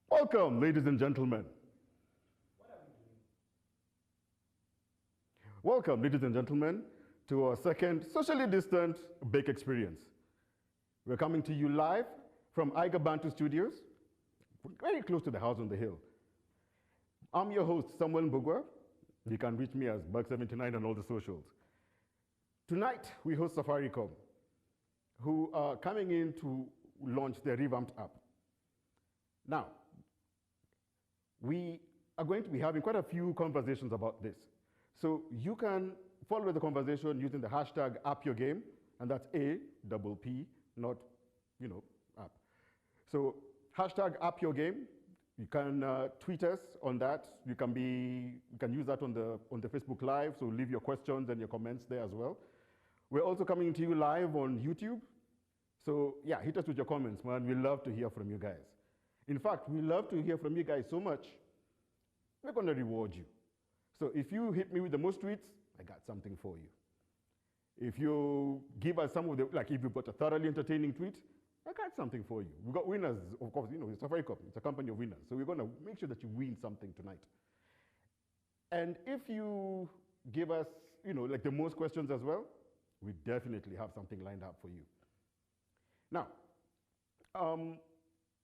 Welcome, ladies and gentlemen. Welcome, ladies and gentlemen, to our second socially distant Bake Experience. We're coming to you live from Iga Bantu Studios, very close to the house on the hill. I'm your host, Samuel Mbugwa. You can reach me as Bug79 on all the socials. Tonight, we host Safaricom, who are coming in to launch their revamped app. Now, we are going to be having quite a few conversations about this. So you can follow the conversation using the hashtag #AppYourGame, and that's A-double-P, not, app. So hashtag #AppYourGame. You can tweet us on that. You can use that on the Facebook Live. So leave your questions and your comments there as well. We're also coming to you live on YouTube. So yeah, hit us with your comments, man. We love to hear from you guys. In fact, we love to hear from you guys so much, we're going to reward you. So if you hit me with the most tweets, I got something for you. If you give us some of the, like if you've got a thoroughly entertaining tweet, I got something for you. We've got winners, of course, it's Safaricom, it's a company of winners. So we're going to make sure that you win something tonight. And if you give us, like the most questions as well, we definitely have something lined up for you. Now,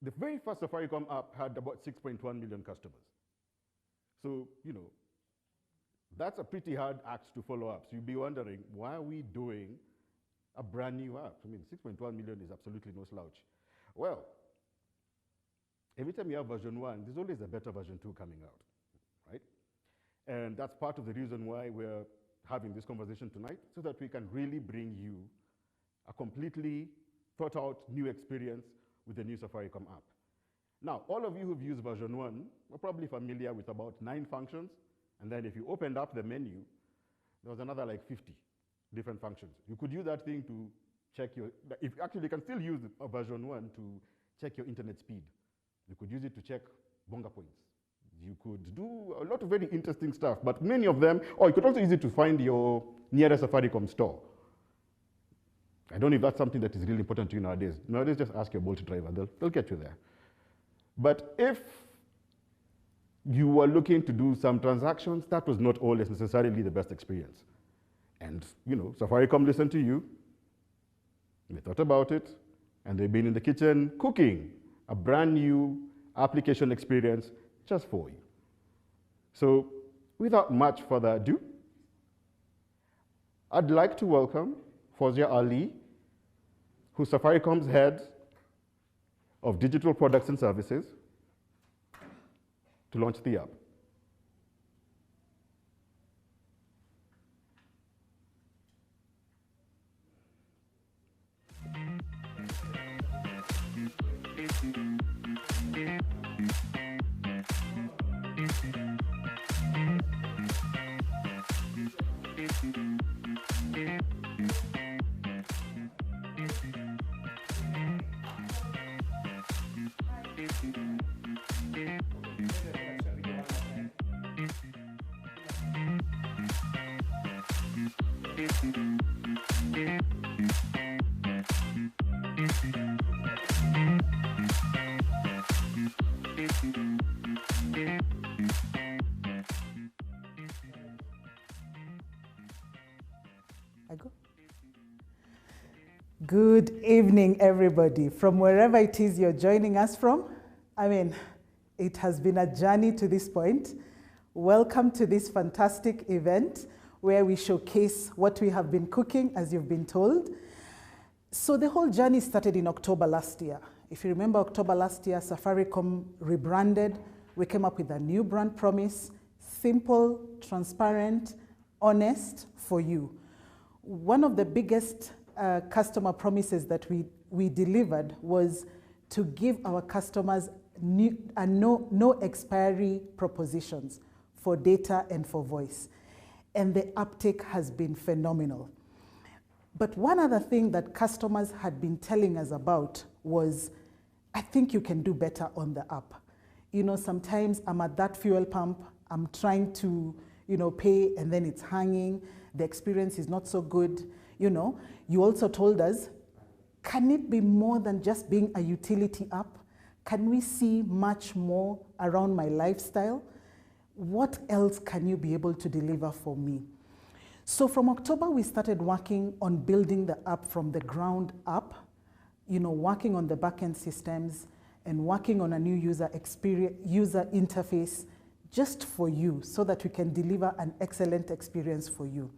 the very first Safaricom app had about 6.1 million customers. So, that's a pretty hard act to follow up. So you'll be wondering, why are we doing a brand new app? I mean, 6.1 million is absolutely no slouch. Well, every time you have version 1, there's always a better version 2 coming out, right? And that's part of the reason why we're having this conversation tonight, so that we can really bring you a completely thought out new experience with the new Safaricom app. Now, all of you who've used version 1 are probably familiar with about 9 functions. And then if you opened up the menu, there was another like 50 different functions. You could use that thing to check you can still use version 1 to check your internet speed. You could use it to check bonga points. You could do a lot of very interesting stuff, but many of them, you could also use it to find your nearest Safaricom store. I don't know if that's something that is really important to you nowadays. Nowadays, just ask your Bolt driver, they'll get you there. But if you were looking to do some transactions, that was not always necessarily the best experience. And, Safaricom listened to you, they thought about it, and they've been in the kitchen cooking a brand new application experience just for you. So, without much further ado, I'd like to welcome Fawzia Ali, who's Safaricom's head of digital products and services, to launch the app. Good evening, everybody, from wherever it is you're joining us from. I mean, it has been a journey to this point. Welcome to this fantastic event where we showcase what we have been cooking, as you've been told. So the whole journey started in October last year. If you remember October last year, Safaricom rebranded. We came up with a new brand promise, simple, transparent, honest for you. One of the biggest customer promises that we delivered was to give our customers no expiry propositions for data and for voice. And the uptake has been phenomenal. But one other thing that customers had been telling us about was, I think you can do better on the app. You know, sometimes I'm at that fuel pump, I'm trying to, pay, and then it's hanging. The experience is not so good. You also told us, can it be more than just being a utility app? Can we see much more around my lifestyle? What else can you be able to deliver for me? So from October, we started working on building the app from the ground up, working on the backend systems and working on a new user interface just for you so that we can deliver an excellent experience for you.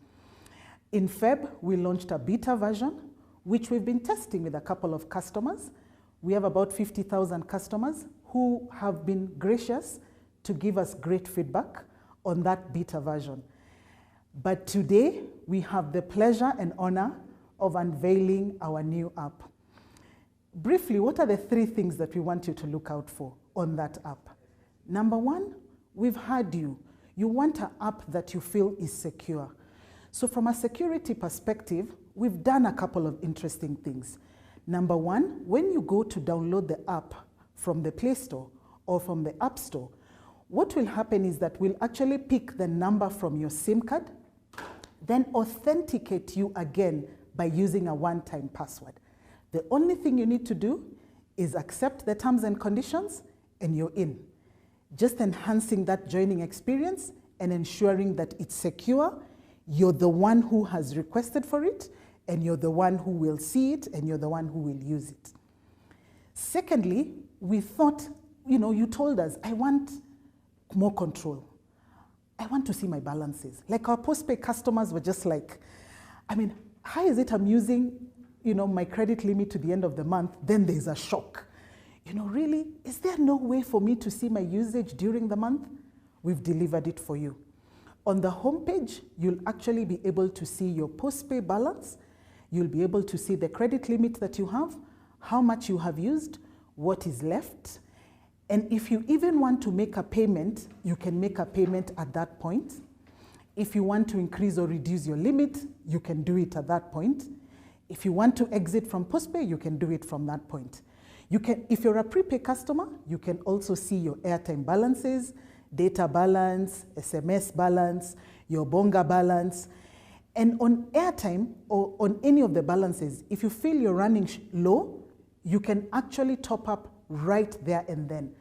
In Feb, we launched a beta version, which we've been testing with a couple of customers. We have about 50,000 customers who have been gracious to give us great feedback on that beta version. But today, we have the pleasure and honor of unveiling our new app. Briefly, what are the 3 things that we want you to look out for on that app? Number 1, we've heard you. You want an app that you feel is secure. So from a security perspective, we've done a couple of interesting things. Number 1, when you go to download the app from the Play Store or from the App Store, what will happen is that we'll actually pick the number from your SIM card, then authenticate you again by using a one-time password. The only thing you need to do is accept the terms and conditions, and you're in. Just enhancing that joining experience and ensuring that it's secure. You're the one who has requested for it, and you're the one who will see it, and you're the one who will use it. Secondly, we thought, you told us, I want more control. I want to see my balances. Like our postpaid customers were just like, how is it I'm using, my credit limit to the end of the month, then there's a shock. Really, is there no way for me to see my usage during the month? We've delivered it for you. On the homepage, you'll actually be able to see your postpaid balance. You'll be able to see the credit limit that you have, how much you have used, what is left. And if you even want to make a payment, you can make a payment at that point. If you want to increase or reduce your limit, you can do it at that point. If you want to exit from postpaid, you can do it from that point. If you're a prepaid customer, you can also see your airtime balances, data balance, SMS balance, your bonga balance. And on airtime or on any of the balances, if you feel you're running low, you can actually top up right there and then.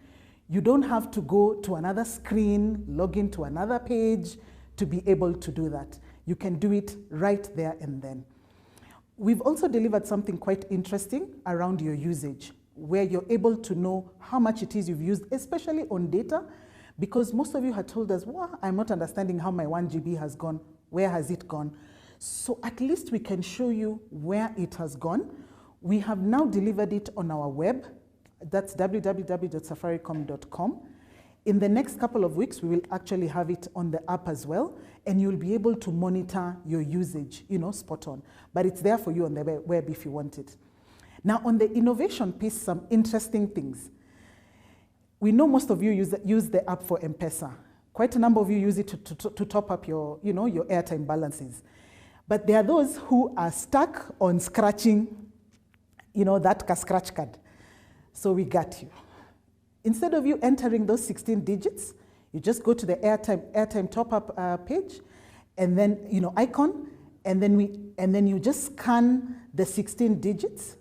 You don't have to go to another screen, log into another page to be able to do that. You can do it right there and then. We've also delivered something quite interesting around your usage, where you're able to know how much it is you've used, especially on data, because most of you had told us, well, I'm not understanding how my 1 GB has gone. Where has it gone? So at least we can show you where it has gone. We have now delivered it on our web. That's www.safaricom.com. In the next couple of weeks, we will actually have it on the app as well, and you'll be able to monitor your usage, spot on. But it's there for you on the web if you want it. Now, on the innovation piece, some interesting things. We know most of you use the app for M-Pesa. Quite a number of you use it to top up your airtime balances. But there are those who are stuck on scratching, that scratch card. So we got you. Instead of you entering those 16 digits, you just go to the airtime top-up page, and then, icon, and then you just scan the 16 digits,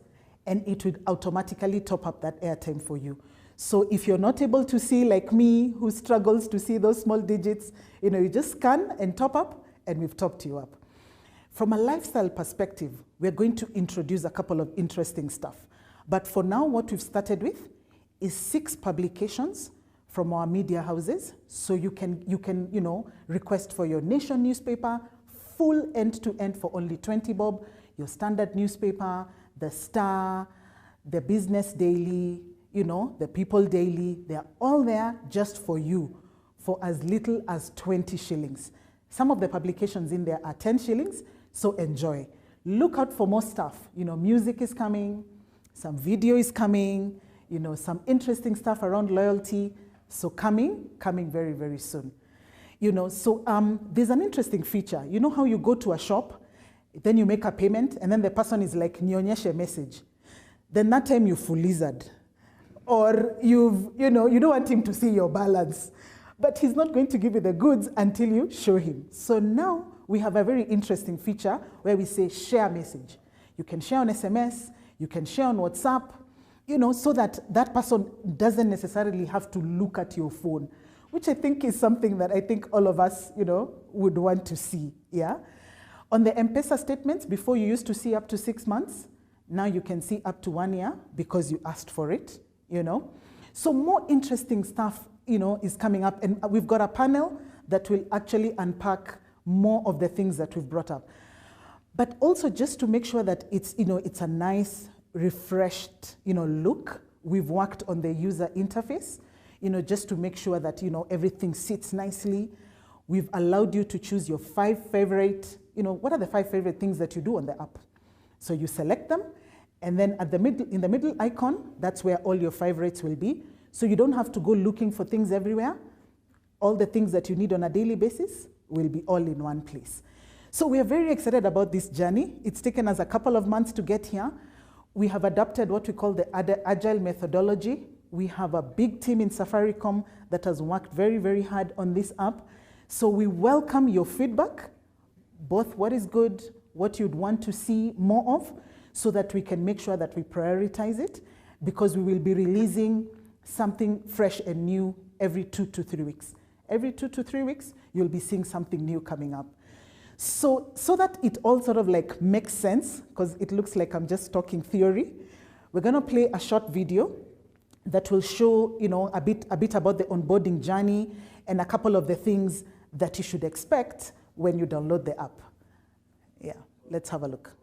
and it would automatically top up that airtime for you. So if you're not able to see, like me, who struggles to see those small digits, you just scan and top up, and we've topped you up. From a lifestyle perspective, we're going to introduce a couple of interesting stuff. But for now, what we've started with is 6 publications from our media houses. So you can request for your Nation newspaper, full end-to-end for only 20 bob, your Standard newspaper, the Star, the Business Daily, the People Daily. They're all there just for you for as little as 20 shillings. Some of the publications in there are 10 shillings, so enjoy. Look out for more stuff. Music is coming, some video is coming, some interesting stuff around loyalty. So coming very, very soon. There's an interesting feature. You know how you go to a shop, then you make a payment, and then the person is like, nionyeshe message. Then that time you full lizard. Or you don't want him to see your balance. But he's not going to give you the goods until you show him. So now we have a very interesting feature where we say share message. You can share on SMS, you can share on WhatsApp, so that that person doesn't necessarily have to look at your phone, which I think is something that I think all of us, would want to see, yeah? On the M-Pesa statements, before you used to see up to 6 months, now you can see up to 1 year because you asked for it, So more interesting stuff, is coming up, and we've got a panel that will actually unpack more of the things that we've brought up. But also just to make sure that it's, it's a nice, refreshed, look, we've worked on the user interface, just to make sure that, everything sits nicely. We've allowed you to choose your 5 favorite, what are the 5 favorite things that you do on the app? So you select them, and then in the middle icon, that's where all your favorites will be. So you don't have to go looking for things everywhere. All the things that you need on a daily basis will be all in one place. So we are very excited about this journey. It's taken us a couple of months to get here. We have adopted what we call the agile methodology. We have a big team in Safaricom that has worked very, very hard on this app. So we welcome your feedback, both what is good, what you'd want to see more of, so that we can make sure that we prioritize it, because we will be releasing something fresh and new every 2 to 3 weeks. Every 2 to 3 weeks, you'll be seeing something new coming up. So that it all sort of like makes sense, because it looks like I'm just talking theory, we're gonna play a short video that will show, a bit about the onboarding journey and a couple of the things that you should expect when you download the app. Yeah, let's have a look.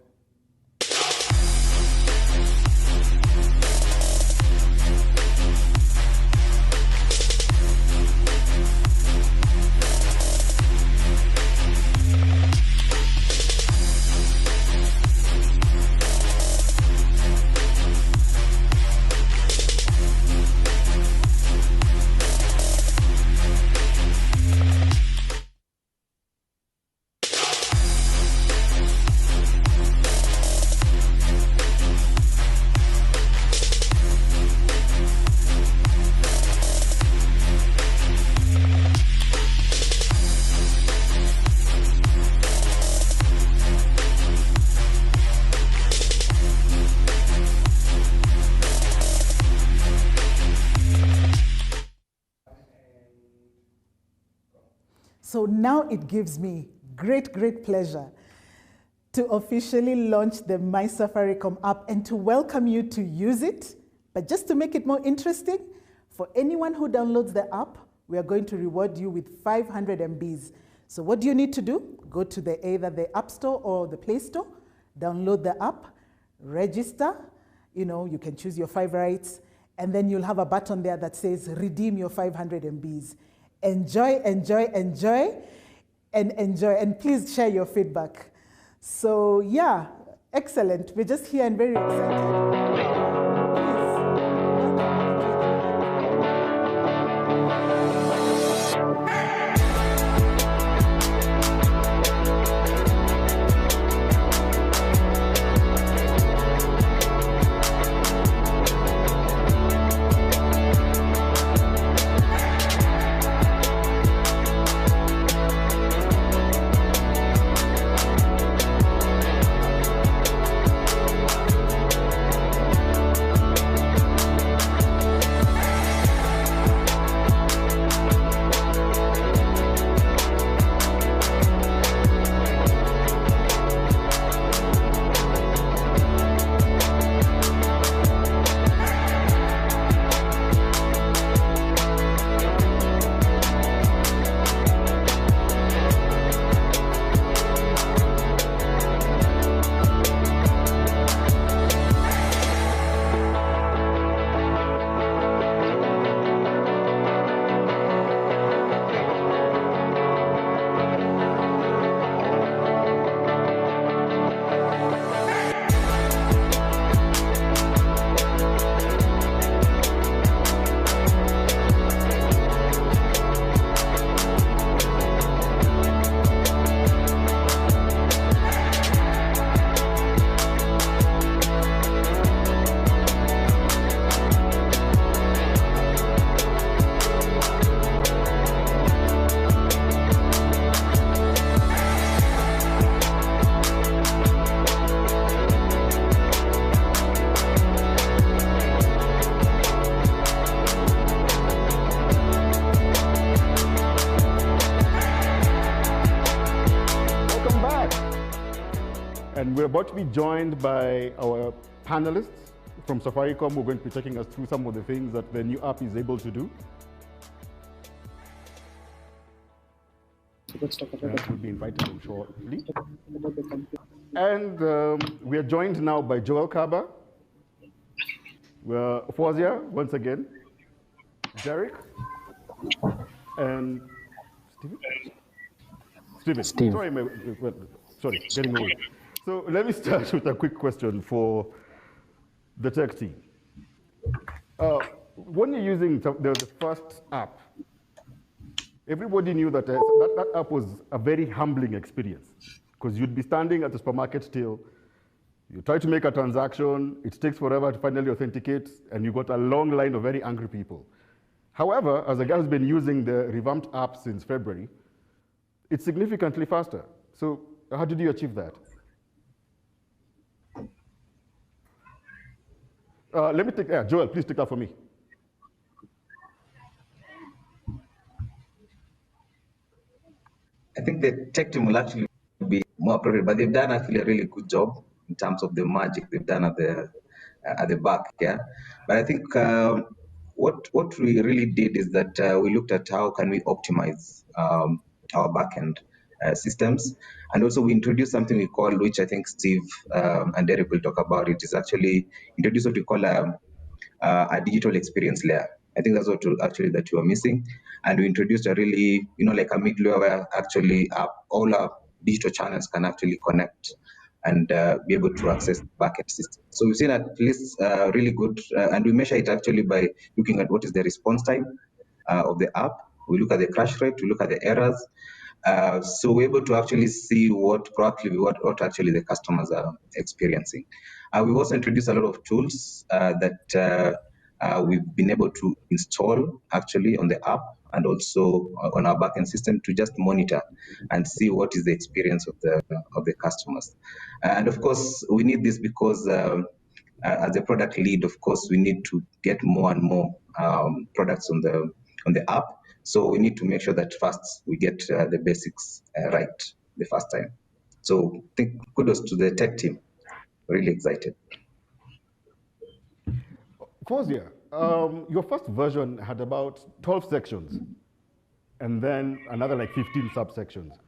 So now it gives me great, great pleasure to officially launch the My Safaricom app and to welcome you to use it. But just to make it more interesting, for anyone who downloads the app, we are going to reward you with 500 MBs. So what do you need to do? Go to either the App Store or the Play Store, download the app, register, you can choose your favorites, and then you'll have a button there that says redeem your 500 MBs. Enjoy, enjoy, enjoy, and please share your feedback. So yeah, excellent. We're just here and very excited. we're about to be joined by our panelists from Safaricom, who are going to be taking us through some of the things that the new app is able to do. We'll be inviting them shortly. And we are joined now by Joel Kaba, Fawzia, once again, Derek, and Stephen. Sorry, getting away. So let me start with a quick question for the tech team. When you're using the first app, everybody knew that that app was a very humbling experience, because you'd be standing at the supermarket till, you try to make a transaction, it takes forever to finally authenticate, and you got a long line of very angry people. However, as a guy who's been using the revamped app since February, it's significantly faster. So how did you achieve that? Let me take, Joel, please take that for me. I think the tech team will actually be more appropriate, but they've done actually a really good job in terms of the magic they've done at the back, yeah. But I think what we really did is that we looked at how can we optimize our backend systems, and also we introduced something we call, which I think Steve and Derek will talk about. It is actually introduced what we call a digital experience layer. I think that's what actually that you are missing. And we introduced a really, like a middleware where actually all our digital channels can actually connect and be able to access the backend system. So we've seen at least really good, and we measure it actually by looking at what is the response time of the app. We look at the crash rate, we look at the errors. So we're able to actually see what actually the customers are experiencing. We've also introduced a lot of tools that we've been able to install actually on the app and also on our backend system to just monitor and see what is the experience of the customers. And of course, we need this because as a product lead, of course, we need to get more and more products on the app. So we need to make sure that first we get the basics right the first time. So I think kudos to the tech team. Really excited. Fawzia, your first version had about 12 sections and then another like 15 subsections.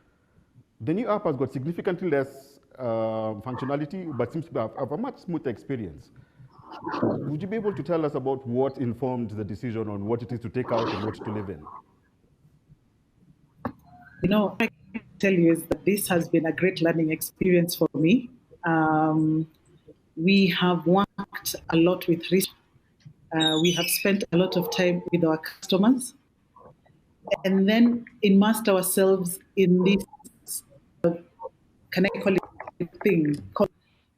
The new app has got significantly less functionality, but seems to have a much smoother experience. Would you be able to tell us about what informed the decision on what it is to take out and what to live in? What I can tell you is that this has been a great learning experience for me. We have worked a lot with research. We have spent a lot of time with our customers, and then immersed ourselves in this, can I call it thing called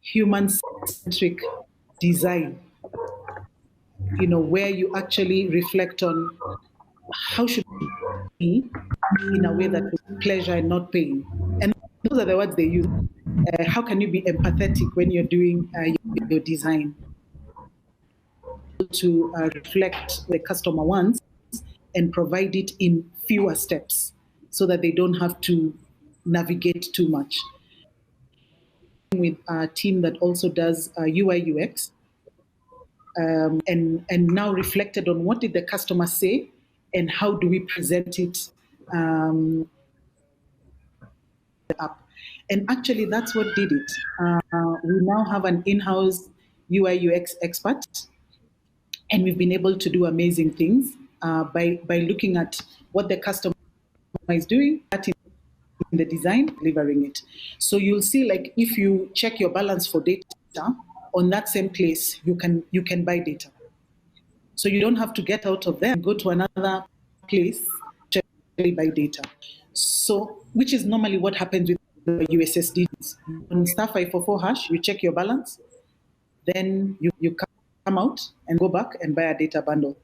human-centric design, where you actually reflect on how should we be in a way that is pleasure and not pain. And those are the words they use. How can you be empathetic when you're doing your design? To reflect the customer wants and provide it in fewer steps so that they don't have to navigate too much. With a team that also does UI UX, and now reflected on what did the customer say and how do we present it up. And actually that's what did it. We now have an in-house UI UX expert, and we've been able to do amazing things by looking at what the customer is doing, in the design, delivering it. So you'll see, like, if you check your balance for data on that same place, you can buy data. So you don't have to get out of there and go to another place to buy data. So, which is normally what happens with the USSDs. On star 544 hash, you check your balance, then you come out and go back and buy a data bundle.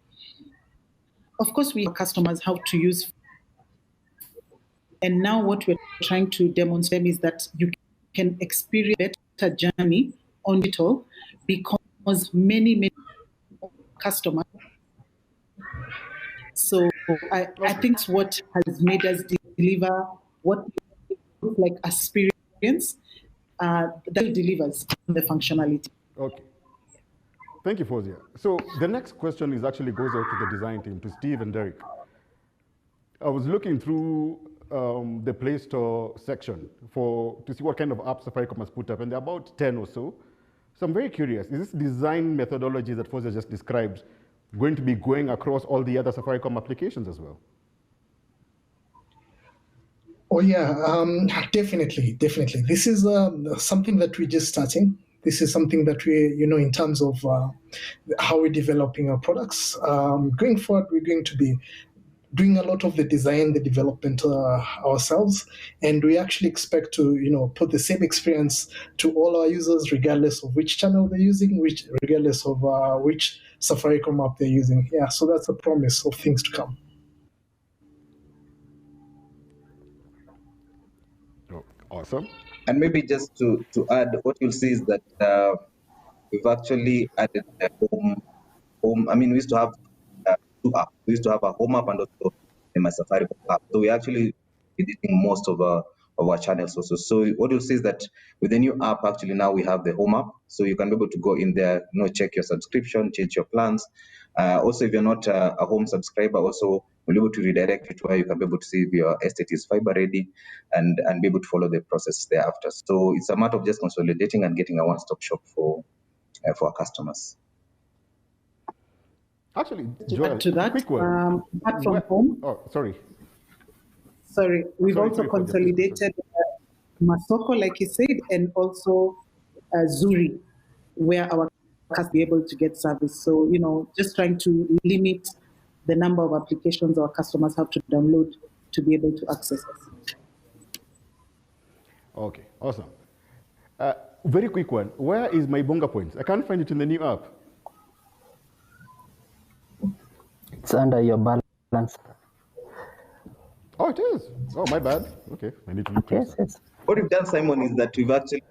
Of course, we have customers how to use. And now what we're trying to demonstrate is that you can experience a better journey on digital because many customers. So I think it's what has made us deliver what looks like experience that delivers the functionality. Okay. Thank you, Fozia. So the next question is actually goes out to the design team, to Steve and Derek. I was looking through the Play Store section to see what kind of apps Safaricom has put up, and there are about 10 or so. So I'm very curious, is this design methodology that Fozia just described going to be going across all the other Safaricom applications as well? Oh yeah, definitely. This is something that we're just starting. This is something that we, in terms of how we're developing our products. Going forward, we're going to be doing a lot of the design, the development ourselves, and we actually expect to, put the same experience to all our users, regardless of which channel they're using, regardless of which Safaricom app they're using. Yeah, so that's a promise of things to come. Oh, awesome. And maybe just to add, what you'll see is that we've actually added a home. I mean, we used to have two apps. We used to have a home app and also a My Safaricom app. So we actually editing most of our channels also. So what you'll see is that with the new app, actually now we have the home app. So you can be able to go in there, check your subscription, change your plans. Also, if you're not a home subscriber, also we'll be able to redirect you to where you can be able to see if your estate is fiber ready and be able to follow the process thereafter. So it's a matter of just consolidating and getting a one-stop shop for our customers. Actually, To Joel, add to that, quick one. apart from home, Oh, sorry. we've Sorry, also please, consolidated Masoko, like you said, and also Zuri, where our customers be able to get service. So, just trying to limit the number of applications our customers have to download to be able to access us. Okay, awesome. Very quick one. Where is my Bonga Points? I can't find it in the new app. It's under your balance. Oh, it is. Oh, my bad. Okay, I need to look Yes, yes. What we've done, Simon, is that we've actually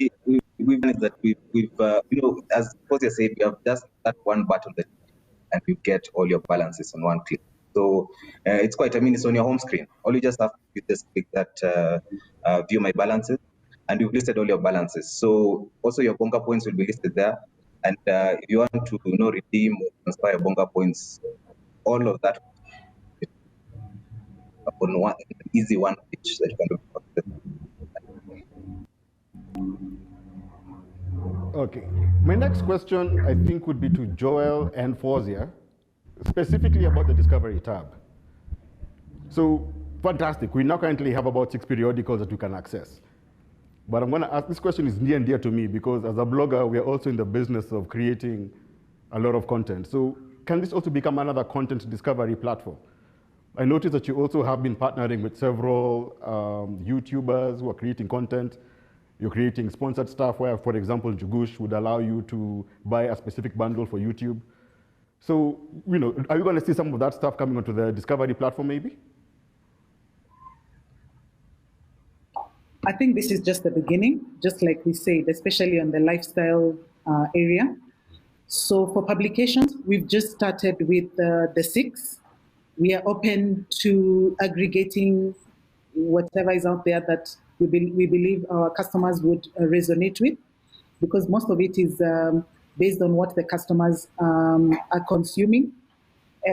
as Fosia said, we have just that one button that and you get all your balances on one click. So it's it's on your home screen. All you just have to just click that view my balances, and you've listed all your balances. So also your Bonga points will be listed there. And if you want to redeem or transfer your Bonga points, all of that on one easy one page that you can do. Okay. My next question, I think, would be to Joel and Fosia, specifically about the Discovery tab. So, fantastic. We now currently have about 6 periodicals that we can access. But I'm going to ask, this question is near and dear to me because as a blogger, we are also in the business of creating a lot of content. So, can this also become another content discovery platform? I noticed that you also have been partnering with several YouTubers who are creating content. You're creating sponsored stuff where, for example, Jugush would allow you to buy a specific bundle for YouTube. So, are you going to see some of that stuff coming onto the Discovery platform maybe? I think this is just the beginning, just like we said, especially on the lifestyle area. So for publications, we've just started with the 6. We are open to aggregating whatever is out there that we believe our customers would resonate with, because most of it is based on what the customers are consuming,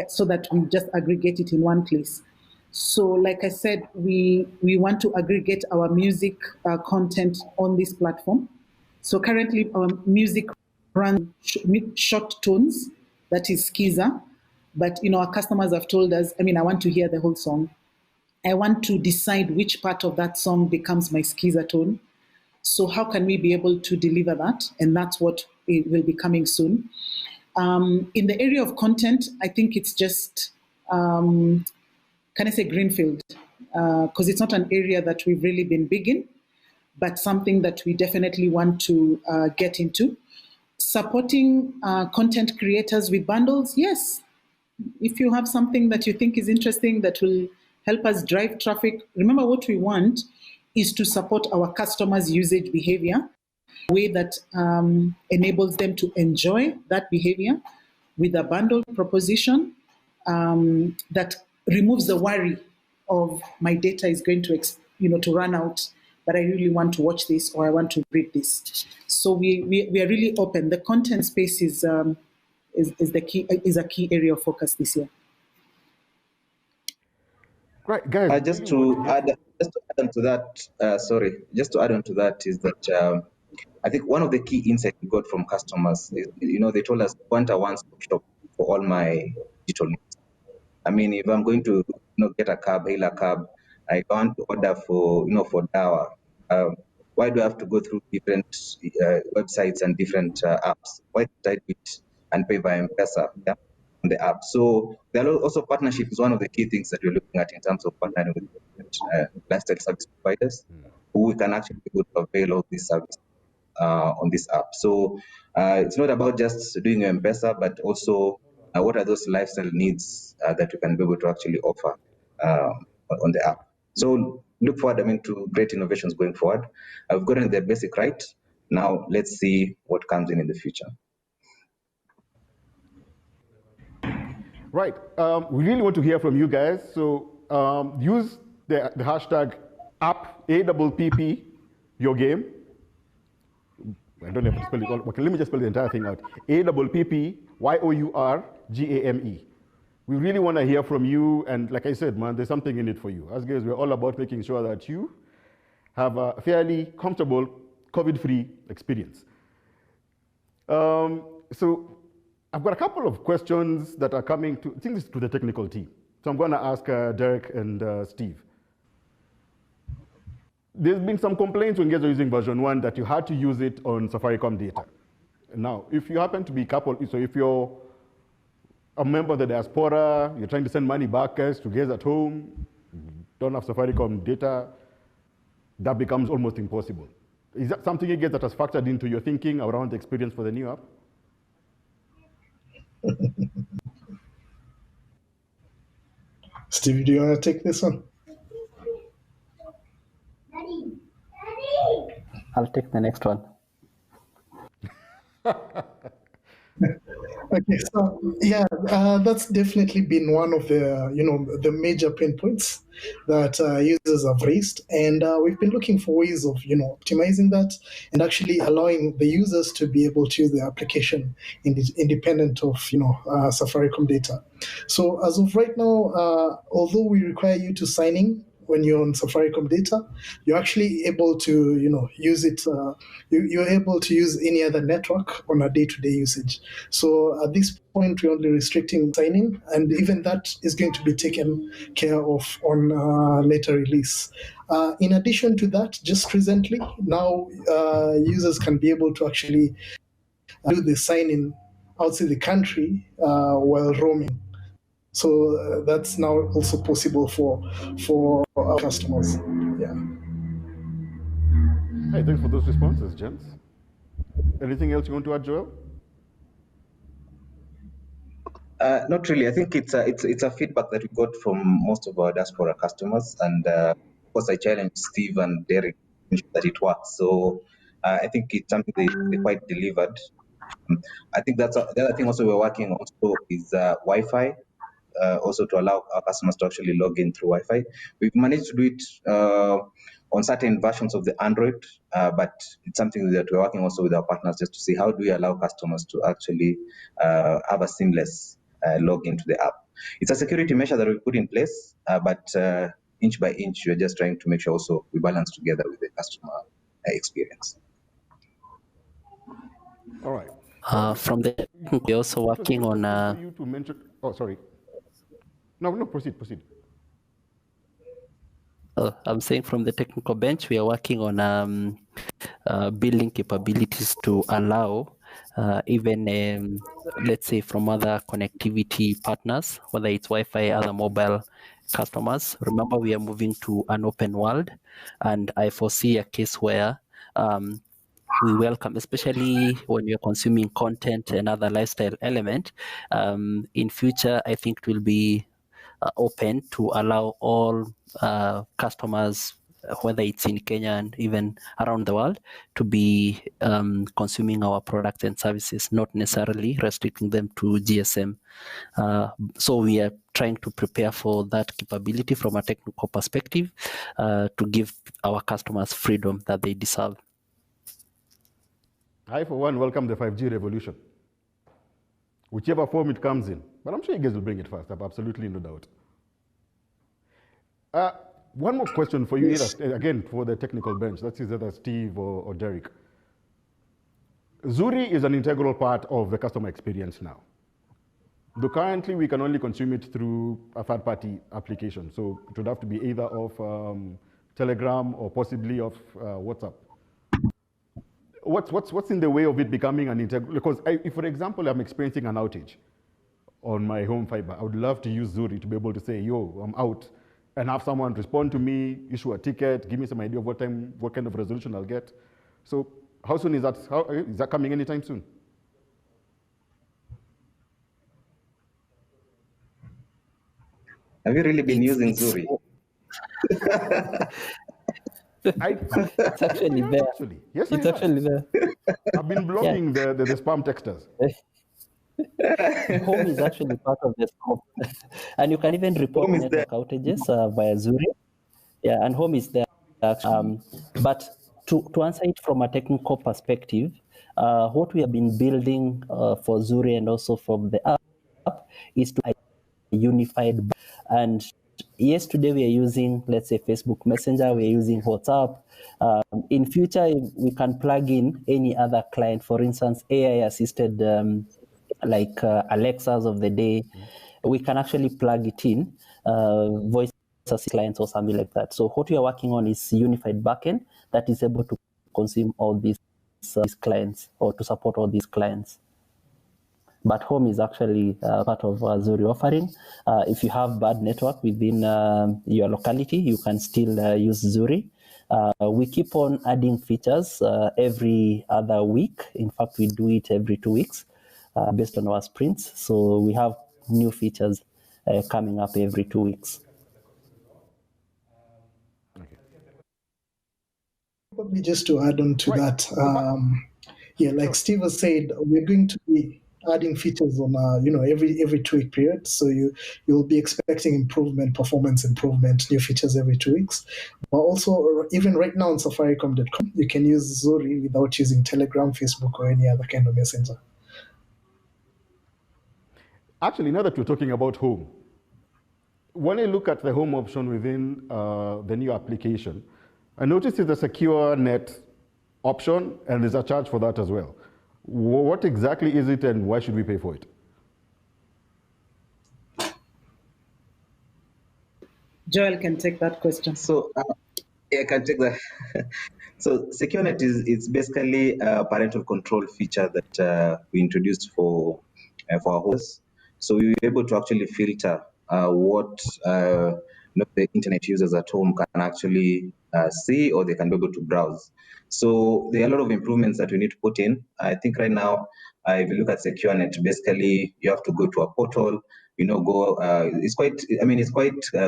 so that we just aggregate it in one place. So like I said, we want to aggregate our music content on this platform. So currently our music runs short tones, that is Skiza. But our customers have told us, I want to hear the whole song. I want to decide which part of that song becomes my Skiza tone. So how can we be able to deliver that? And that's what will be coming soon. In the area of content, I think it's just, can I say greenfield? Because it's not an area that we've really been big in, but something that we definitely want to get into. Supporting content creators with bundles, yes. If you have something that you think is interesting that will help us drive traffic, remember what we want is to support our customers' usage behavior, a way that enables them to enjoy that behavior with a bundle proposition that removes the worry of my data is going to, to run out but I really want to watch this or I want to read this. So we are really open. The content space is the key, is a key area of focus this year. Right, guys. Just to add on to that, just to add on to that is that I think one of the key insights we got from customers is, they told us, I want a one-stop shop for all my digital needs. I mean, if I'm going to get a cab, hail a cab, I want to order for Dawa. Why do I have to go through different websites and different apps? Why can't I do it and pay via M-Pesa on the app? So there are also partnership is one of the key things that we're looking at in terms of partnering with different lifestyle service providers who we can actually be able to avail of this service on this app. So it's not about just doing M-Pesa, but also what are those lifestyle needs that we can be able to actually offer on the app. So look forward, to great innovations going forward. I've gotten the basic right. Now let's see what comes in the future. Right. We really want to hear from you guys. So use the hashtag APPP, your game. I don't have to spell it all. Okay, let me just spell the entire thing out. APPYOURGAME. We really want to hear from you. And like I said, man, there's something in it for you. As guys, we're all about making sure that you have a fairly comfortable, COVID-free experience. So I've got a couple of questions that are coming to, I think this is to the technical team. So I'm going to ask Derek and Steve. There's been some complaints when guys are using version 1 that you had to use it on Safaricom data. Now, if you happen to be coupled, so if you're a member of the diaspora, you're trying to send money back guys to guys at home, don't have Safaricom data, that becomes almost impossible. Is that something you get that has factored into your thinking around the experience for the new app? Steve, do you want to take this one? I'll take the next one. Okay, so yeah, that's definitely been one of the the major pain points that users have raised, and we've been looking for ways of optimizing that and actually allowing the users to be able to use the application independent of Safaricom data. So as of right now, although we require you to sign in when you're on Safaricom data, you're actually able to use it. You're able to use any other network on a day-to-day usage. So at this point, we're only restricting sign-in, and even that is going to be taken care of on later release. In addition to that, just recently, now users can be able to actually do the sign-in outside the country while roaming. So that's now also possible for our customers. Yeah. Hey, thanks for those responses, gents. Anything else you want to add, Joel? Not really. I think it's a feedback that we got from most of our diaspora customers, and of course I challenged Steve and Derek that it works. So I think it's something they quite delivered. I think that's the other thing also we're working on also is Wi-Fi. Also to allow our customers to actually log in through Wi-Fi. We've managed to do it on certain versions of the Android, but it's something that we're working also with our partners just to see how do we allow customers to actually have a seamless login to the app. It's a security measure that we put in place, but inch by inch, we're just trying to make sure also we balance together with the customer experience. All right. From the we're also working on. For you to mention. Oh, sorry. No, proceed. I'm saying from the technical bench, we are working on building capabilities to allow even, let's say, from other connectivity partners, whether it's Wi-Fi, other mobile customers. Remember, we are moving to an open world, and I foresee a case where we welcome, especially when you're consuming content and other lifestyle element. In future, I think it will be open to allow all customers whether it's in Kenya and even around the world, to be consuming our products and services, not necessarily restricting them to GSM. So we are trying to prepare for that capability from a technical perspective to give our customers freedom that they deserve. I, for one, welcome the 5G revolution, whichever form it comes in. But I'm sure you guys will bring it fast. I have absolutely no doubt. One more question for you, either, again, for the technical bench. That's either Steve or Derek. Zuri is an integral part of the customer experience now. Though currently we can only consume it through a third-party application. So it would have to be either of Telegram or possibly of WhatsApp. What's in the way of it becoming an integral? Because if, for example, I'm experiencing an outage on my home fiber, I would love to use Zuri to be able to say, yo, I'm out, and have someone respond to me, issue a ticket, give me some idea of what kind of resolution I'll get. So how soon is that? Is that coming anytime soon? Have you really been using Zuri? It's actually there. Actually. Yes, it's actually there. I've been blocking the spam texters. Home is actually part of the scope. And you can even report network outages via Zuri. Yeah, and Home is there. But to answer it from a technical perspective, what we have been building for Zuri and also from the app is to a unified. And yes, today we are using, let's say, Facebook Messenger, we are using WhatsApp. In future, we can plug in any other client, for instance, AI-assisted like Alexas of the day. We can actually plug it in, voice clients or something like that. So what we are working on is unified backend that is able to consume all these clients or to support all these clients. But Home is actually part of Zuri offering. If you have bad network within your locality, you can still use Zuri. We keep on adding features every other week. In fact, we do it every 2 weeks based on our sprints. So we have new features coming up every 2 weeks. Probably just to add on to that, like Steve has said, we're going to be adding features on every 2 week period. So you'll be expecting performance improvement, new features every 2 weeks. But also, even right now on Safaricom.com, you can use Zuri without using Telegram, Facebook, or any other kind of messenger. Actually, now that we're talking about Home, when I look at the Home option within the new application, I noticed it's a secure net option, and there's a charge for that as well. What exactly is it, and why should we pay for it? Joel can take that question. So, I can take that. So, SecureNet is basically a parental control feature that we introduced for our hosts. So we were able to actually filter what the internet users at home can actually see, or they can be able to browse. So there are a lot of improvements that we need to put in. I think right now, if you look at SecureNet, basically you have to go to a portal. It's quite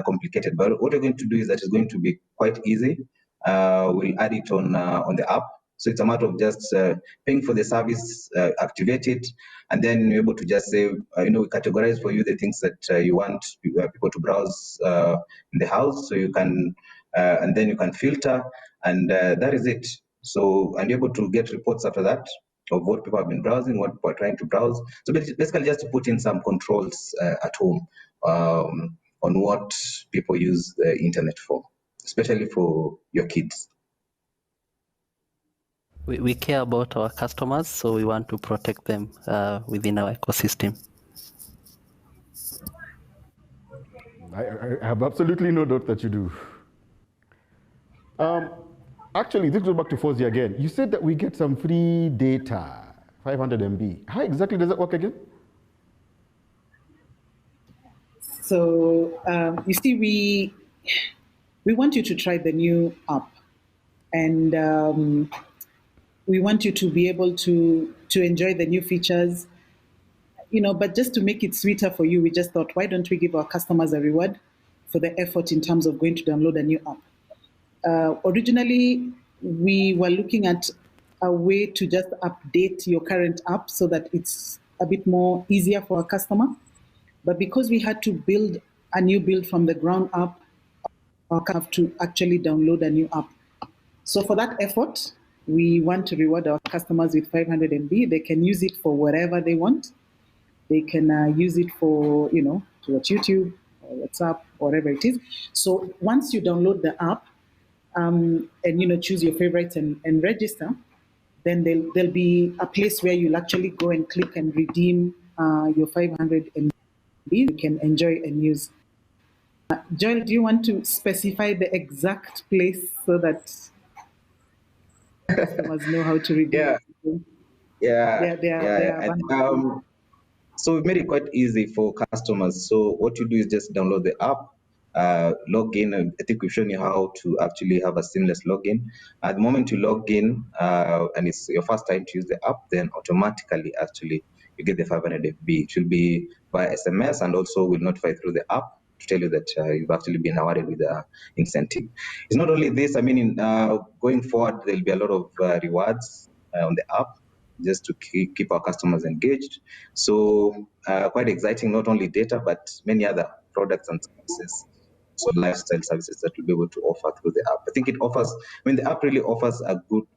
complicated. But what we're going to do is that it's going to be quite easy. We'll add it on the app. So it's a matter of just paying for the service, activate it, and then you're able to just say, we categorize for you the things that you want people to browse in the house. So you can, and then you can filter, and that is it. So, and you're able to get reports after that of what people have been browsing, what people are trying to browse. So basically just to put in some controls at home on what people use the internet for, especially for your kids. We care about our customers, so we want to protect them within our ecosystem. I have absolutely no doubt that you do. Actually, this goes back to Fozzie again. You said that we get some free data, 500 MB. How exactly does that work again? So, you see, we want you to try the new app. And we want you to be able to enjoy the new features, but just to make it sweeter for you, we just thought, why don't we give our customers a reward for the effort in terms of going to download a new app? Originally, we were looking at a way to just update your current app so that it's a bit more easier for a customer. But because we had to build a new build from the ground up, we have to actually download a new app. So for that effort, we want to reward our customers with 500 MB. They can use it for whatever they want. They can use it for, to watch YouTube or WhatsApp, whatever it is. So once you download the app and, choose your favorites and register, then there'll be a place where you'll actually go and click and redeem your 500 MB. You can enjoy and use. Joel, do you want to specify the exact place so that customers know how to redeem? So we've made it quite easy for customers. So what you do is just download the app, log in. I think we've shown you how to actually have a seamless login. At the moment you log in and it's your first time to use the app, then automatically actually you get the 500 FB. It will be by SMS and also will notify through the app to tell you that you've actually been awarded with the incentive. It's not only this, going forward, there'll be a lot of rewards on the app just to keep our customers engaged. So quite exciting, not only data, but many other products and services. So lifestyle services that we'll be able to offer through the app. I think the app really offers a good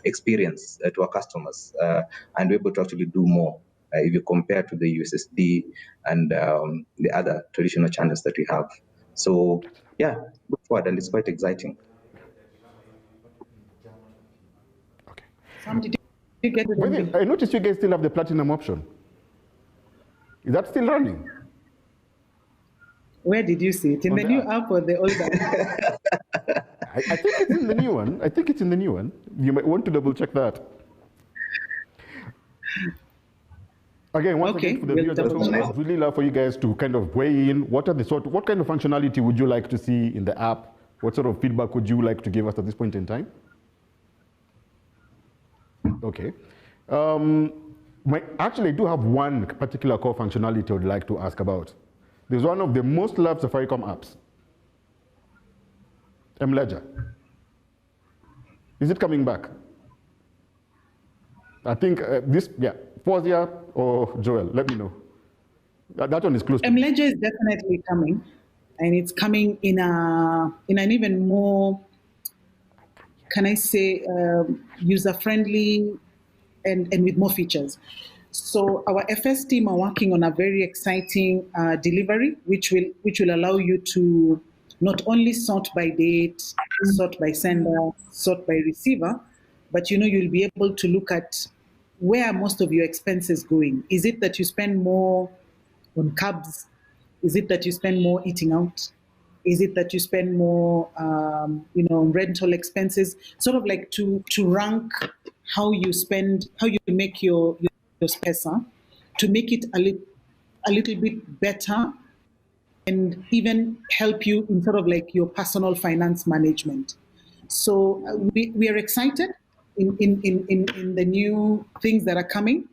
experience to our customers and we're able to actually do more if you compare to the USSD and the other traditional channels that we have. So yeah, look forward, and it's quite exciting. Sam, did you get it? I noticed you guys still have the platinum option. Is that still running? Where did you see it? In the new app or the old app? I think it's in the new one. You might want to double check that. Again, once again, for the viewers at home, I'd really love for you guys to kind of weigh in. What kind of functionality would you like to see in the app? What sort of feedback would you like to give us at this point in time? Okay. Actually, I do have one particular core functionality I would like to ask about. There's one of the most loved Safaricom apps, Ledger. Is it coming back? I think Fawzia or Joel, let me know. That one is close to Ledger is definitely coming, and it's coming in an even more, can I say, user-friendly and with more features. So our FS team are working on a very exciting delivery, which will allow you to not only sort by date, sort by sender, sort by receiver, but you'll be able to look at where are most of your expenses going. Is it that you spend more on cabs? Is it that you spend more eating out? Is it that you spend more, on rental expenses? Sort of like to rank how you spend, how you make your pesa, to make it a little bit better and even help you in sort of like your personal finance management. So we are excited in the new things that are coming.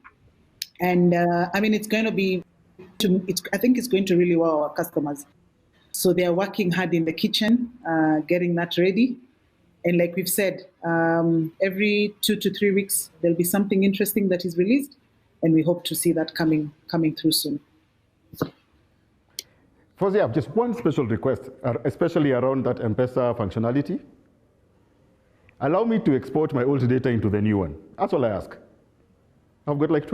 And it's going to be, I think it's going to really wow our customers. So they are working hard in the kitchen, getting that ready. And like we've said, every 2 to 3 weeks, there'll be something interesting that is released. And we hope to see that coming through soon. Fawzia, I have just one special request, especially around that M-Pesa functionality. Allow me to export my old data into the new one. That's all I ask. I've got like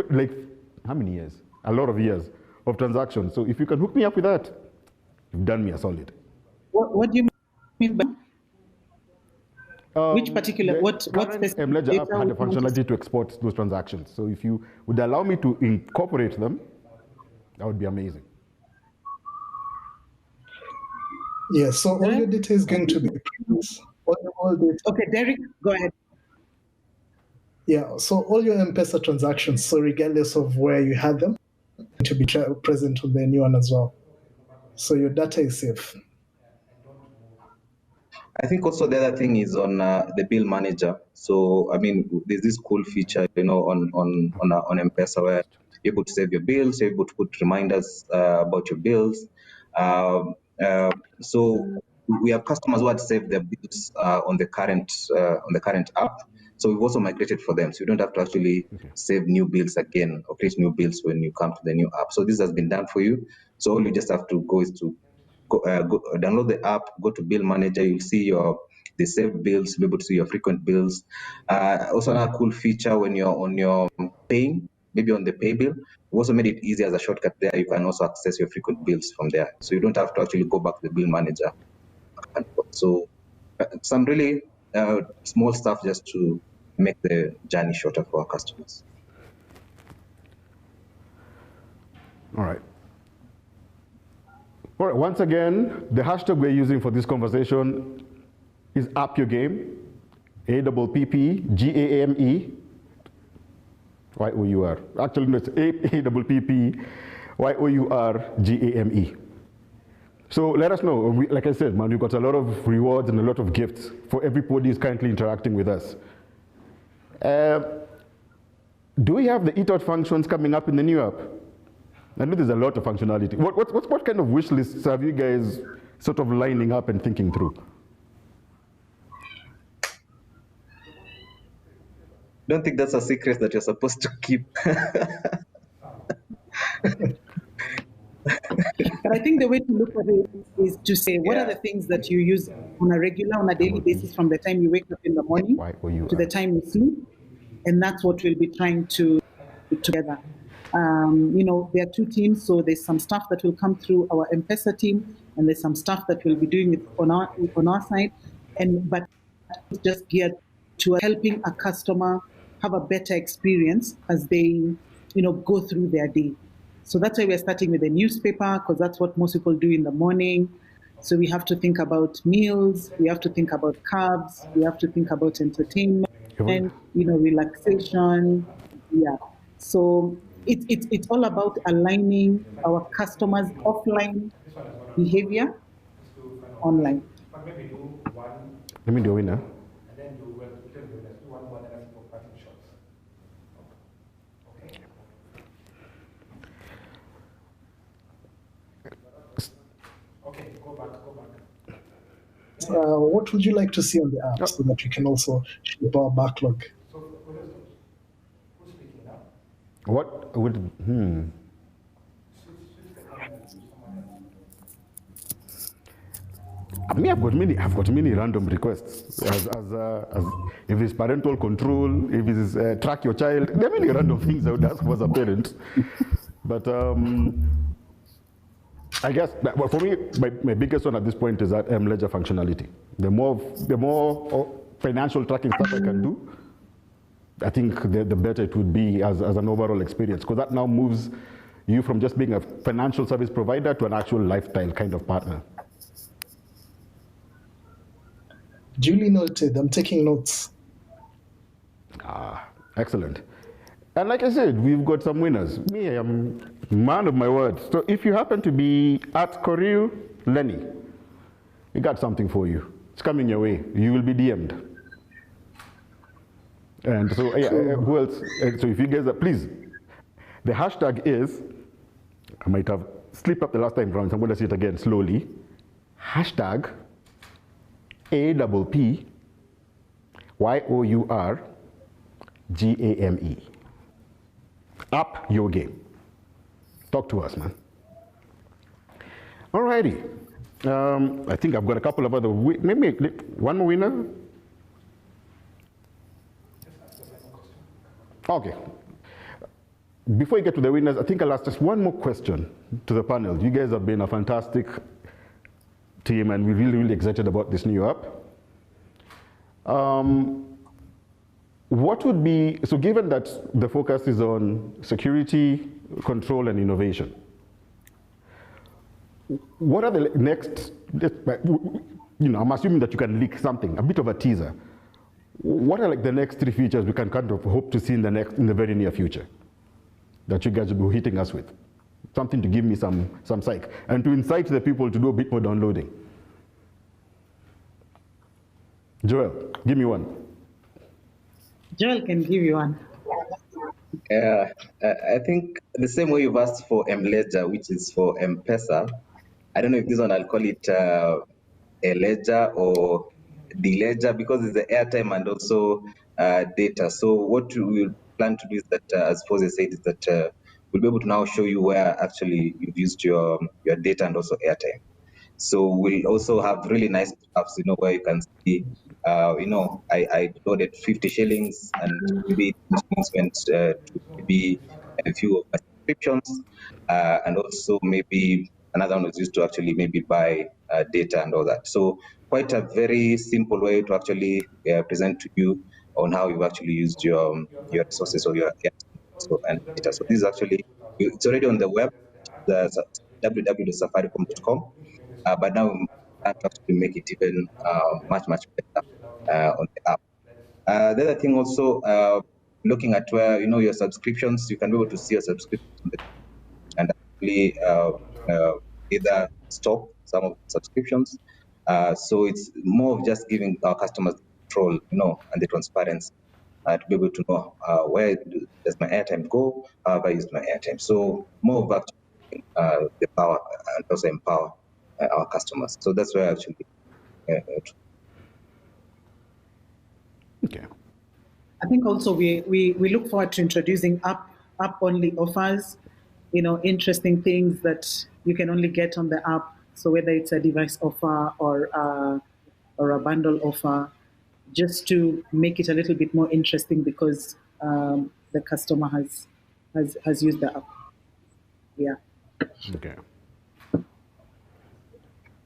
how many years? A lot of years of transactions. So if you can hook me up with that, you've done me a solid. What do you mean by which particular, what specific Ledger app had the functionality to export those transactions. So if you would allow me to incorporate them, that would be amazing. Yeah, so all your data is going to be all data. Okay, Derek, go ahead. Yeah, so all your M-Pesa transactions, so regardless of where you had them, to be present on the new one as well. So your data is safe. I think also the other thing is on the bill manager. So there's this cool feature, on M-Pesa where you're able to save your bills, you're able to put reminders about your bills. So we have customers who had saved their bills on the current app. So we've also migrated for them. So you don't have to actually save new bills again or create new bills when you come to the new app. So this has been done for you. So all you just have to go is to download the app, go to Bill Manager. You'll see the saved bills, be able to see your frequent bills. Also another cool feature when you're on your paying, maybe on the pay bill, we also made it easy as a shortcut there. You can also access your frequent bills from there. So you don't have to actually go back to the Bill Manager. So some really small stuff just to make the journey shorter for our customers. All right. All right, once again, the hashtag we're using for this conversation is App Your Game, APPGAME, YOUR. Actually, no, it's APPYOURGAME. So let us know. Like I said, man, we've got a lot of rewards and a lot of gifts for everybody who's currently interacting with us. Do we have the eat-out functions coming up in the new app? I know there's a lot of functionality. What kind of wish lists have you guys sort of lining up and thinking through? Don't think that's a secret that you're supposed to keep. But I think the way to look at it is to say, what are the things that you use on a daily basis from the time you wake up in the morning to the time you sleep? And that's what we'll be trying to put together. There are two teams, so there's some stuff that will come through our M-Pesa team, and there's some stuff that we'll be doing it on our side. But it's just geared to helping a customer have a better experience as they, go through their day. So that's why we're starting with the newspaper, because that's what most people do in the morning. So we have to think about meals, we have to think about carbs, we have to think about entertainment, and relaxation. Yeah. So it's all about aligning our customers' offline behavior online. Let me do a winner. What would you like to see on the app so that we can also shape our backlog? What would I've got many random requests. As if it's parental control, if it's track your child, there are many random things I would ask as a parent. But I guess for me, my biggest one at this point is that ledger functionality. The more financial tracking stuff I can do, I think the better it would be as an overall experience, because that now moves you from just being a financial service provider to an actual lifestyle kind of partner. Duly noted. I'm taking notes. Excellent. And like I said, we've got some winners. Me, I am man of my word. So if you happen to be at Korea Lenny, we got something for you. It's coming your way. You will be DM'd. And so, who else? So if you guys are, please, the hashtag is, I might have slipped up the last time around, so I'm going to say it again slowly. Hashtag APPYOURGAME. Up your game. Talk to us, man. Alrighty. I think I've got a couple of other, maybe one more winner. Okay. Before you get to the winners, I think I'll ask just one more question to the panel. You guys have been a fantastic team, and we're really, really excited about this new app. What would be, so given that the focus is on security, control, and innovation, what are the next, I'm assuming that you can leak something, a bit of a teaser. What are like the next 3 features we can kind of hope to see in the very near future that you guys will be hitting us with? Something to give me some psych, and to incite the people to do a bit more downloading. Joel, give me one. Joel can give you one. I think the same way you've asked for M-Ledger, which is for M-Pesa, I don't know if this one I'll call it a ledger or the ledger, because it's the airtime and also data. So what we will plan to do is that, as Jose said, is that we'll be able to now show you where actually you've used your data and also airtime. So we'll also have really nice graphs, where you can see, I downloaded 50 shillings and maybe those shillings went to maybe a few of my subscriptions, and also maybe another one was used to actually maybe buy data and all that. So quite a very simple way to actually present to you on how you actually used your resources or your and data. So this is actually, it's already on the web, the www.safaricom.com. But now we plan to actually make it even much better on the app. The other thing also, looking at where your subscriptions, you can be able to see your subscriptions and actually either stop some of the subscriptions. So it's more of just giving our customers control, and the transparency to be able to know where does my airtime go, how have I used my airtime. So more of actually the power and also empower our customers. So that's where actually. Okay. I think also we look forward to introducing app only offers, interesting things that you can only get on the app. So whether it's a device offer or a bundle offer, just to make it a little bit more interesting because the customer has used the app. Yeah. Okay.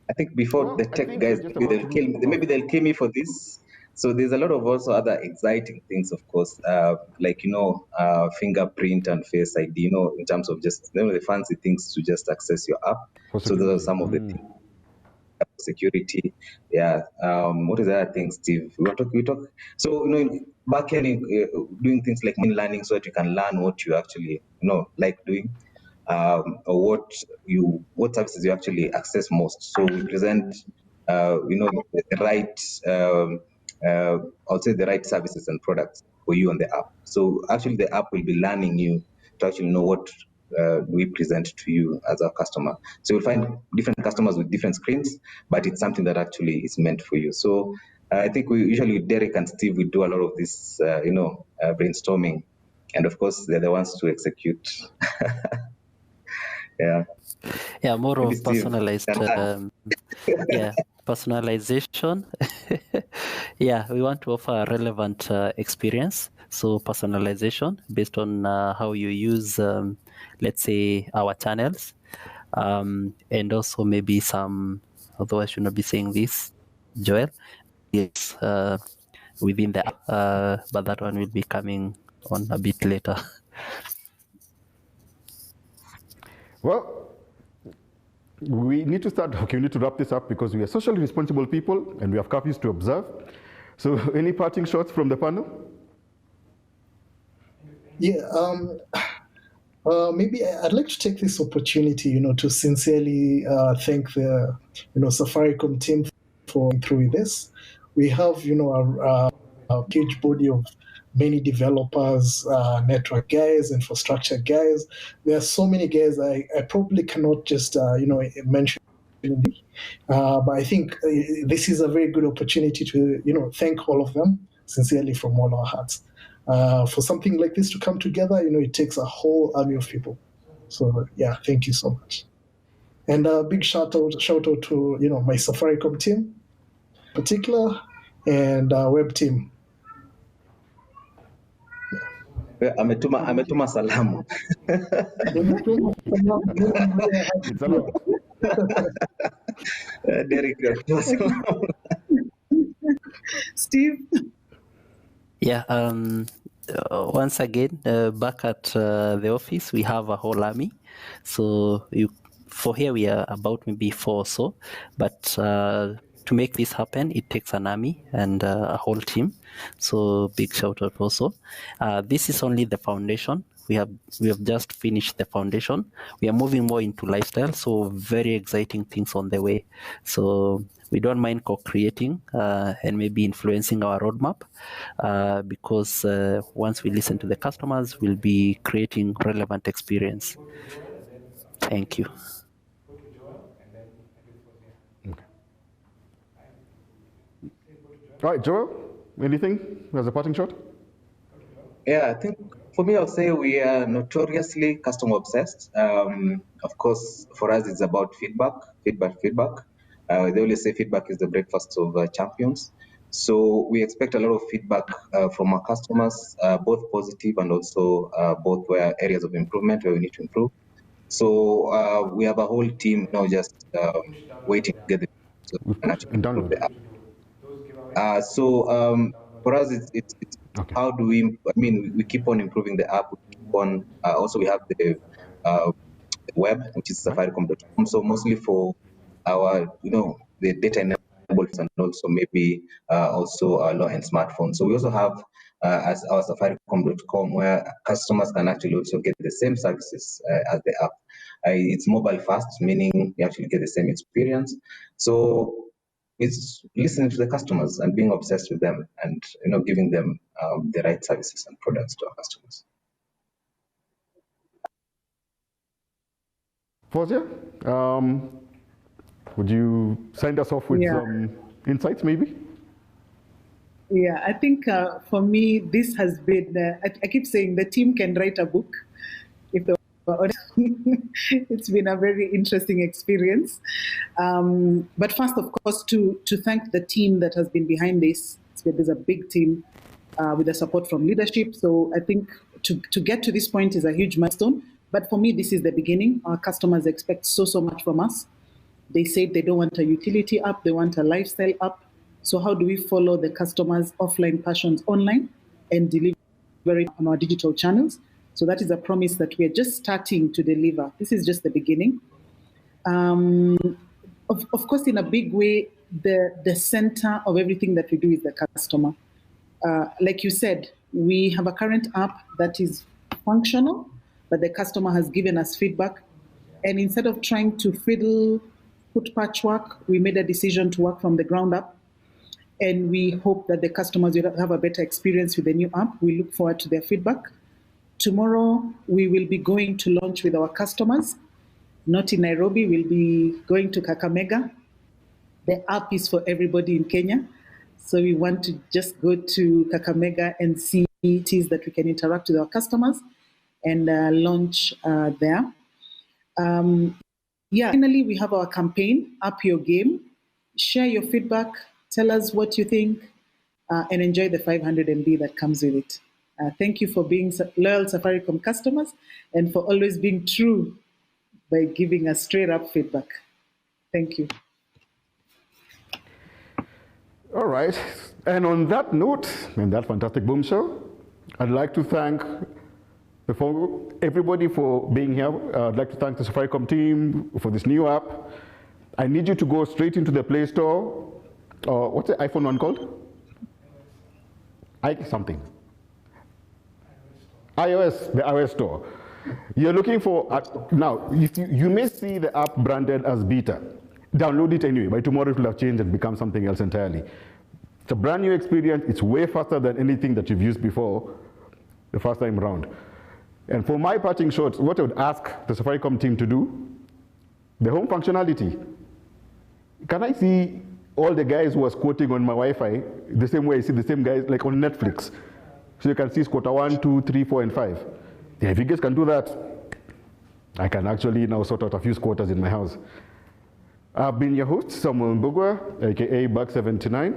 I think before the tech guys, maybe they'll kill me for this. So there's a lot of also other exciting things, of course, like fingerprint and face ID. In terms of just the fancy things to just access your app. So those are some of the things. Security, yeah. What is the other thing, Steve? We talk. So back end doing things like machine learning, so that you can learn what you actually like doing. Or what services you actually access most. So we present, the right, I'll say the right services and products for you on the app. So actually, the app will be learning you to actually know what we present to you as our customer. So you'll find different customers with different screens, but it's something that actually is meant for you. So I think we usually, Derek and Steve, we do a lot of this, brainstorming, and of course, they're the ones to execute. Yeah, more of personalized. Personalization. Yeah, we want to offer a relevant experience. So personalization based on how you use, let's say, our channels, and also maybe some. Although I should not be saying this, Joel. Yes, within the app, but that one will be coming on a bit later. Well, we need to wrap this up because we are socially responsible people and we have curfews to observe. So any parting shots from the panel? Yeah, maybe I'd like to take this opportunity, to sincerely thank the, Safaricom team for going through this. We have, a huge body of many developers, network guys, infrastructure guys. There are so many guys I probably cannot just, mention. But I think this is a very good opportunity to, thank all of them sincerely from all our hearts. For something like this to come together, it takes a whole army of people. So yeah, thank you so much. And a big shout out to my Safaricom team, in particular, and web team. Ametuma salamu. Derek, Steve? Yeah, once again, back at the office, we have a whole army. So for here, we are about maybe 4 or so. But to make this happen, it takes an army and a whole team. So big shout out also. This is only the foundation. We have just finished the foundation. We are moving more into lifestyle. So very exciting things on the way. So we don't mind co-creating and maybe influencing our roadmap because once we listen to the customers, we'll be creating relevant experience. Thank you. All right, Joel, anything as a parting shot? Yeah, I think for me, I'll say we are notoriously customer obsessed. Of course, for us, it's about feedback. They always say feedback is the breakfast of champions. So we expect a lot of feedback from our customers, both positive and also both where areas of improvement where we need to improve. So we have a whole team now just waiting to get the so we We've can pushed actually and improve download. the app. So for us, it's Okay. how do we? I mean, we keep on improving the app. We keep on. Also, we have the web, which is Right. safaricom.com. So mostly for our, the data enabled and also maybe also low end smartphones. So we also have as our safaricom.com where customers can actually also get the same services as the app. It's mobile first, meaning you actually get the same experience. So it's listening to the customers and being obsessed with them and giving them the right services and products to our customers. Fawzia, would you sign us off with some insights maybe? Yeah, I think for me, this has been, I keep saying the team can write a book if they were honest. It's been a very interesting experience. But first, of course, to thank the team that has been behind this. There's a big team with the support from leadership. So I think to get to this point is a huge milestone. But for me, this is the beginning. Our customers expect so much from us. They said they don't want a utility app, they want a lifestyle app. So how do we follow the customers' offline passions online and deliver it on our digital channels? So that is a promise that we are just starting to deliver. This is just the beginning. Of course, in a big way, the center of everything that we do is the customer. Like you said, we have a current app that is functional, but the customer has given us feedback. And instead of trying to put patchwork, we made a decision to work from the ground up. And we hope that the customers will have a better experience with the new app. We look forward to their feedback. Tomorrow, we will be going to launch with our customers. Not in Nairobi, we'll be going to Kakamega. The app is for everybody in Kenya. So we want to just go to Kakamega and see it is that we can interact with our customers and launch there. Finally, we have our campaign, Up Your Game. Share your feedback, tell us what you think, and enjoy the 500 MB that comes with it. Thank you for being loyal Safaricom customers and for always being true by giving us straight up feedback. Thank you. All right. And on that note, and that fantastic boom show, I'd like to thank everybody for being here. I'd like to thank the Safaricom team for this new app. I need you to go straight into the Play Store. What's the iPhone one called? Something. iOS, the iOS store. You're looking for, now, you may see the app branded as beta. Download it anyway. By tomorrow it will have changed and become something else entirely. It's a brand new experience. It's way faster than anything that you've used before the first time around. And for my parting shots, what I would ask the Safaricom team to do, the home functionality. Can I see all the guys who are squatting on my Wi-Fi the same way I see the same guys like on Netflix? So you can see squatter 1, 2, 3, 4, and 5. Yeah, if you guys can do that, I can actually now sort out a few squatters in my house. I've been your host, Samuel Mbugwa, aka Bug79.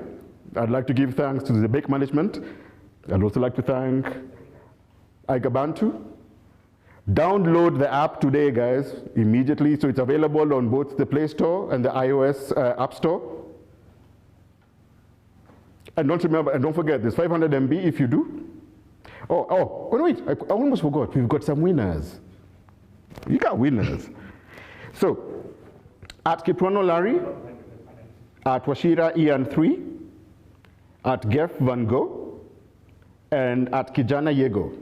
I'd like to give thanks to the Bake Management. I'd also like to thank Igabantu. Download the app today, guys, immediately. So it's available on both the Play Store and the iOS App Store. And don't forget, there's 500 MB if you do. Wait, I almost forgot. We've got some winners. You got winners. So, at Kiprono Larry, at Washira Ian 3, at Geff Van Gogh, and at Kijana Yego.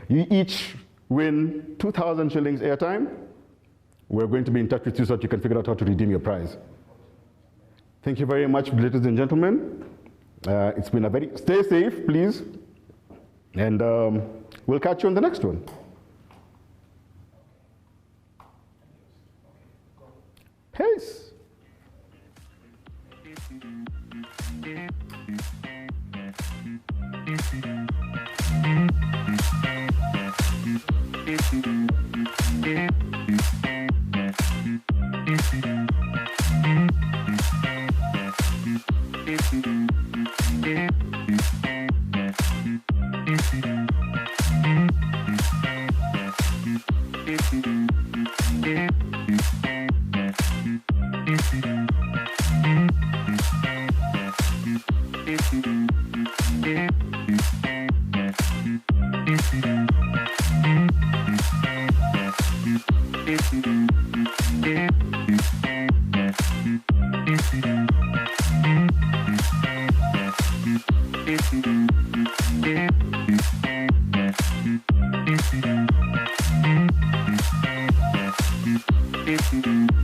You each win 2,000 shillings airtime. We're going to be in touch with you so that you can figure out how to redeem your prize. Thank you very much, ladies and gentlemen. It's been stay safe, please. And we'll catch you on the next one. Peace. Thank you.